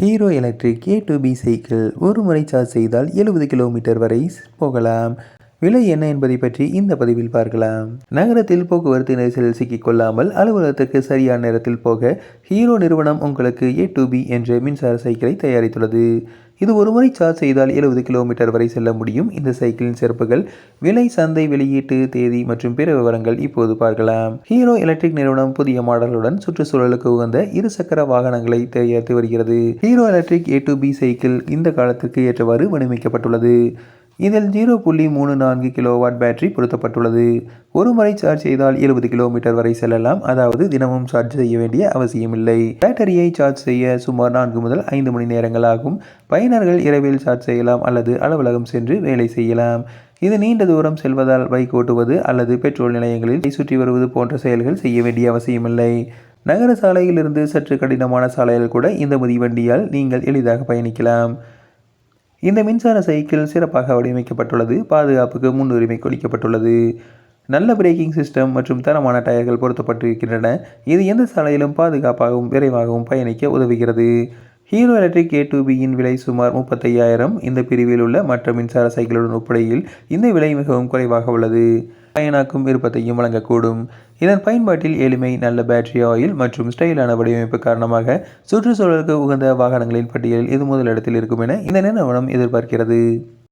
Hero electric A2B cycle ஒரு முறை charge செய்தால் 70 கிலோமீட்டர் வரை போகலாம். விலை என்ன என்பதை பற்றி இந்த பதிவில் பார்க்கலாம். நகரத்தில் போக்குவரத்து நெரிசலில் சிக்கிக்கொள்ளாமல் அலுவலகத்துக்கு சரியான நேரத்தில் போக ஹீரோ நிறுவனம் உங்களுக்கு A2B என்ற மின்சார சைக்கிளை தயாரித்துள்ளது. இது ஒரு முறை சார்ஜ் செய்தால் 70 கிலோமீட்டர் வரை செல்ல முடியும். இந்த சைக்கிளின் சிறப்புகள், விலை, சந்தை வெளியீட்டு தேதி மற்றும் பிற விவரங்கள் இப்போது பார்க்கலாம். ஹீரோ எலக்ட்ரிக் நிறுவனம் புதிய மாடல்களுடன் சுற்றுச்சூழலுக்கு உகந்த இருசக்கர வாகனங்களை தயாரித்து வருகிறது. ஹீரோ எலக்ட்ரிக் A2B சைக்கிள் இந்த காலத்திற்கு ஏற்றவாறு வடிவமைக்கப்பட்டுள்ளது. இதில் 0.34 கிலோவாட் பேட்டரி பொருத்தப்பட்டுள்ளது. ஒரு முறை சார்ஜ் செய்தால் 70 கிலோமீட்டர் வரை செல்லலாம். அதாவது தினமும் சார்ஜ் செய்ய வேண்டிய அவசியமில்லை. பேட்டரியை சார்ஜ் செய்ய சுமார் 4 முதல் 5 மணி நேரங்கள் ஆகும். பயனர்கள் இரவில் சார்ஜ் செய்யலாம் அல்லது அலுவலகம் சென்று வேலை செய்யலாம். இது நீண்ட தூரம் செல்வதால் பைக் ஓட்டுவது அல்லது பெட்ரோல் நிலையங்களில் சுற்றி வருவது போன்ற செயல்கள் செய்ய வேண்டிய அவசியமில்லை. நகர சாலையில் இருந்து சற்று கடினமான சாலையில் கூட இந்த மிதிவண்டியால் நீங்கள் எளிதாக பயணிக்கலாம். இந்த மின்சார சைக்கிள் சிறப்பாக வடிவமைக்கப்பட்டுள்ளது. பாதுகாப்புக்கு முன்னுரிமை கொடுக்கப்பட்டுள்ளது. நல்ல பிரேக்கிங் சிஸ்டம் மற்றும் தரமான டயர்கள் பொருத்தப்பட்டிருக்கின்றன. இது எந்த சாலையிலும் பாதுகாப்பாகவும் விரைவாகவும் பயணிக்க உதவுகிறது. ஹீரோ எலக்ட்ரிக் A2Bயின் விலை சுமார் 35,000. இந்த பிரிவில் உள்ள மற்ற மின்சார சைக்கிளுடன் ஒப்பிடையில் இந்த விலை மிகவும் குறைவாக உள்ளது. பயனாக்கும் விருப்பத்தையும் வழங்கக்கூடும். இதன் பயன்பாட்டில் எளிமை, நல்ல பேட்டரி ஆயில் மற்றும் ஸ்டைலான வடிவமைப்பு காரணமாக சுற்றுச்சூழலுக்கு உகந்த வாகனங்களின் பட்டியலில் இது முதலிடத்தில் இருக்கும் என இந்த நிறுவனம் எதிர்பார்க்கிறது.